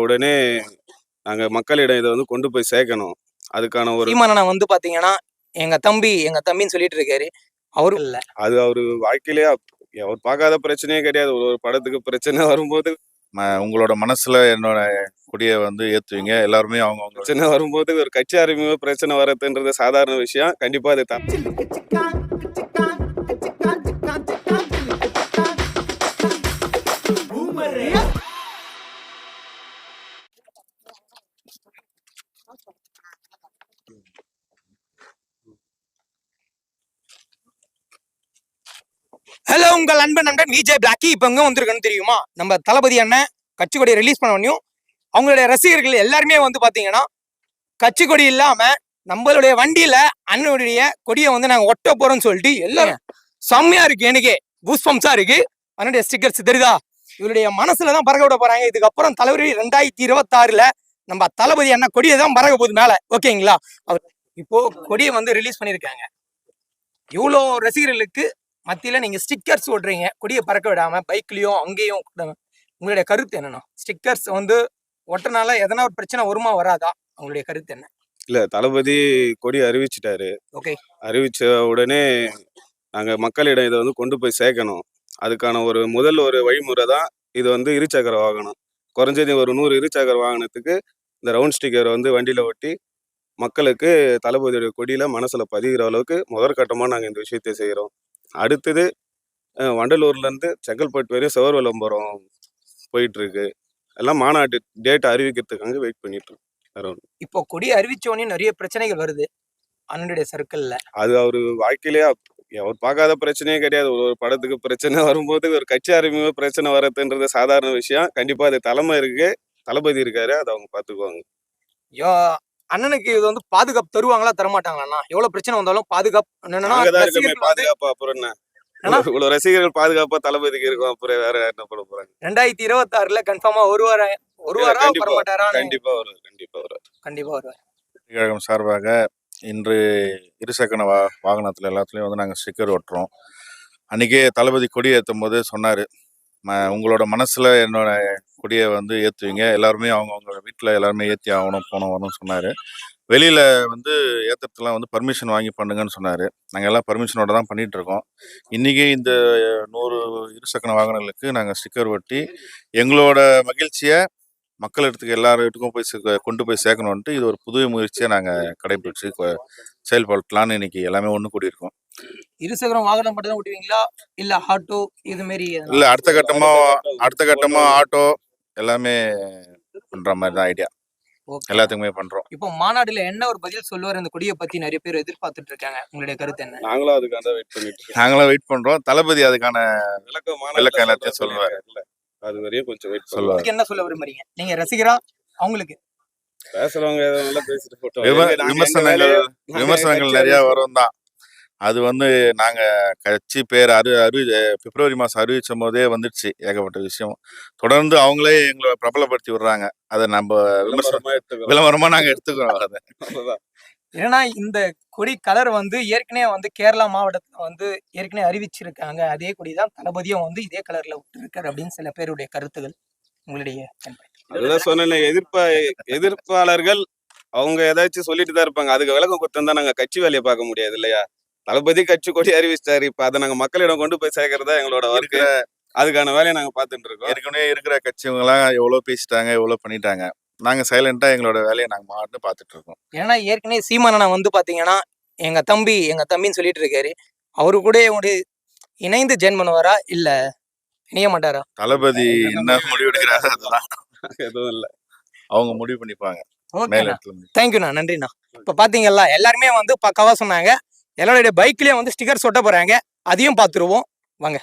உடனே நாங்க மக்களிடம் இதை வந்து கொண்டு போய் சேர்க்கணும். அதுக்கான ஒரு சீமானண்ணா வந்து பாத்தீங்கன்னா எங்க தம்பின்னு சொல்லிட்டு இருக்காரு. அவரு இல்ல அது அவரு வாழ்க்கையிலேயே அவர் பார்க்காத பிரச்சனையே கிடையாது. ஒரு படத்துக்கு பிரச்சனை வரும்போது உங்களோட மனசுல என்னோட கொடியை வந்து ஏத்துவீங்க. எல்லாருமே அவங்க பிரச்சனை வரும்போது ஒரு கட்சி ஆரம்பிக்கும் பிரச்சனை வரதுன்றது சாதாரண விஷயம். கண்டிப்பா அது ஹலோ, உங்கள் நண்பன் விஜய் பிளாக்கி இப்ப எங்க வந்திருக்குன்னு தெரியுமா? நம்ம தளபதி அண்ணன் கட்சி கொடியை ரிலீஸ் பண்ண அவங்களுடைய ரசிகர்கள் எல்லாருமே வந்து பாத்தீங்கன்னா கட்சி கொடி இல்லாம நம்மளுடைய வண்டியில அண்ணனுடைய கொடியை வந்து நாங்க ஒட்ட போறோம்னு சொல்லிட்டு எல்லாரும் செம்மையா இருக்கு. எனக்கு கூஸ்பம்ஸா இருக்கு. அண்ணனுடைய ஸ்டிக்கர்ஸ் தெரியுதா? இவருடைய மனசுலதான் பறக்க விட போறாங்க. இதுக்கப்புறம் தலைவரி 2026ல நம்ம தளபதி அண்ணன் கொடியை தான் பறக்க போகுது மேல. ஓகேங்களா? அவர் இப்போ கொடியை வந்து ரிலீஸ் பண்ணிருக்காங்க. இவ்வளோ ரசிகர்களுக்கு மத்தியில நீங்க ஸ்டிக்கர்ஸ் ஓடுறீங்க, கொடியை பறக்க விடாம பைக்லயும் அங்கேயும். உங்களுடைய கருத்து என்னன்னா, ஸ்டிக்கர்ஸ் வந்து ஒட்டனால எதனா ஒரு பிரச்சனை வருமா வராதா? உங்களுடைய கருத்து என்ன? இல்ல, தளபதி கொடி அறிவிச்சிட்டாரு. ஓகே, அறிவிச்ச உடனே நாங்க மக்களிடம் இதை வந்து கொண்டு போய் சேர்க்கணும். அதுக்கான ஒரு முதல் வழிமுறை தான் இது வந்து இருசக்கர வாகனம். குறைஞ்சது ஒரு 100 இருசக்கர வாகனத்துக்கு இந்த ரவுண்ட் ஸ்டிக்கரை வந்து வண்டியில ஒட்டி மக்களுக்கு தளபதியோட கொடியில மனசுல பதிகிற அளவுக்கு முதற்கட்டமா நாங்க இந்த விஷயத்தை செய்யறோம். அடுத்தது வண்டலூர்ல இருந்து செங்கல்பட்டு வரையும் சிவர் விளம்பரம் போயிட்டு இருக்கு. எல்லாம் மாநாட்டு டேட் அறிவிக்கிறதுக்காக வெயிட் பண்ணிட்டு இருக்கோம். இப்போ கொடி அறிவிச்சோடனே நிறைய பிரச்சனைகள் வருது அண்ணனுடைய சர்க்கிள்ல. அது அவரு வாழ்க்கையிலேயே அவர் பார்க்காத பிரச்சனையே கிடையாது. ஒரு படத்துக்கு பிரச்சனை வரும்போது ஒரு கட்சி ஆரம்பிக்கும் பிரச்சனை வரதுன்றது சாதாரண விஷயம். கண்டிப்பா அது தலைமை இருக்கு, தளபதி இருக்காரு, அதை அவங்க பாத்துக்குவாங்க. அண்ணனுக்கு இது வந்து பாதுகாப்பு தருவாங்களா தரமாட்டாங்களா? எவ்வளவு பிரச்சனை வந்தாலும் பாதுகாப்பு பாதுகாப்பு அப்புறம் என்ன, இவ்வளவு ரசிகர்கள் பாதுகாப்பா தளபதிக்கு இருக்கும். அப்புறம் வேற என்ன பண்ண போறாங்க? 2026ல கன்ஃபார்மா வருவாரா? கண்டிப்பா வருவார். கழகம் சார்பாக இன்று இருசக்கர வாகனத்துல எல்லாத்துலயும் வந்து நாங்க ஸ்டிக்கர் ஒட்டுறோம். அன்னைக்கே தளபதி கொடி ஏற்றும் போது சொன்னாரு, உங்களோட மனசுல என்னோட கொடியை வந்து ஏற்றுவீங்க. எல்லாருமே அவங்க வீட்டில் எல்லாருமே ஏற்றி ஆகணும், வரணும்னு சொன்னார். வெளியில் வந்து ஏற்றுறதுலாம் வந்து பர்மிஷன் வாங்கி பண்ணுங்கன்னு சொன்னார். நாங்கள் எல்லாம் பர்மிஷனோட தான் பண்ணிகிட்டு இருக்கோம். இன்றைக்கி இந்த 100 இருசக்கர வாகனங்களுக்கு நாங்கள் ஸ்டிக்கர் ஒட்டி எங்களோட மகிழ்ச்சியை மக்கள் இடத்துக்கு எல்லாருக்கும் கொண்டு போய் சேர்க்கணுன்ட்டு இது ஒரு புதிய முயற்சியை நாங்கள் கடைபிடிச்சு செயல்படுத்தலான்னு இன்னைக்கு எல்லாமே ஒன்று கூடியிருக்கோம். இருசக்கரம் வாகனம் மட்டும் தான் ஓட்டுவீங்களா, இல்ல ஆட்டோ இது மாதிரி? இல்ல, அடுத்த கட்டமா ஆட்டோ எல்லாமே பண்ற மாதிரி தான் ஐடியா. எல்லாத்துக்குமே பண்றோம். இப்போ மாநாடுல என்ன ஒரு பதில் சொல்லுவார் இந்த கொடியை பத்தி நிறைய பேர் எதிர்பார்த்துட்டு இருக்காங்க. உங்களுடைய கருத்து என்ன? நாங்களும் வெயிட் பண்றோம். தளபதி அதுக்கான விளக்கம் எல்லாத்தையும் சொல்லுவாரு. அது வரையும் கொஞ்சம் வெயிட் சொல்லுவாங்க. என்ன சொல்ல விரும்புறீங்க நீங்க ரசிகரா? அவங்களுக்கு பேசுறவங்க விமர்சனங்கள் நிறைய வரும் தான். அது வந்து நாங்க கட்சி பேர் பிப்ரவரி மாசம் அறிவிச்சும் போதே வந்துடுச்சு ஏகப்பட்ட விஷயம். தொடர்ந்து அவங்களே எங்களை பிரபலப்படுத்தி விடுறாங்க. அதை நம்ம விளம்பரமா நாங்க எடுத்துக்கிறோம். அதை ஏன்னா இந்த கொடி கலர் வந்து ஏற்கனவே வந்து கேரளா மாவட்டத்துல வந்து ஏற்கனவே அறிவிச்சிருக்காங்க. அதே கொடிதான் தளபதியும் வந்து இதே கலர்ல விட்டுருக்காரு அப்படின்னு சில பேருடைய கருத்துகள். உங்களுடைய அதுதான் சொன்ன எதிர்ப்பாளர்கள் அவங்க ஏதாச்சும் சொல்லிட்டு தான் இருப்பாங்க. அதுக்கு விளக்கம் கொடுத்தா நாங்க கட்சி வேலையை பார்க்க முடியாது இல்லையா? தளபதி கட்சி கொடி அறிவிச்சிட்டாரு. இப்ப அதை நாங்க மக்களிடம் கொண்டு போய் சேர்க்கறதா எங்களோட ஒர்க்கு. அதுக்கான வேலையை நாங்க பார்த்துட்டு இருக்கோம். ஏற்கனவே இருக்கிற கட்சிவங்க எல்லாம் எவ்வளவு பேசிட்டாங்க, எவ்வளவு பண்ணிட்டாங்க. நாங்க சைலண்டா எங்களோட வேலையை நாங்க மாட்டு பார்த்துட்டு இருக்கோம். ஏன்னா ஏற்கனவே சீமானண்ணா வந்து பாத்தீங்கன்னா எங்க தம்பின்னு சொல்லிட்டு இருக்காரு. அவரு கூட இணைந்து ஜெயின் பண்ணுவாரா இல்ல இணைய மாட்டாரா? தளபதி என்ன முடிவு எடுக்கிறாரு அதெல்லாம் எதுவும் இல்ல, அவங்க முடிவு பண்ணிப்பாங்க. தேங்க்யூண்ணா, நன்றிண்ணா. இப்ப பாத்தீங்கல்ல எல்லாருமே வந்து பக்காவா சொன்னாங்க. எல்லாருடைய பைக்லயே வந்து ஸ்டிக்கர் ஒட்ட போறாங்க. அதையும் பாத்துருவோம் வாங்க.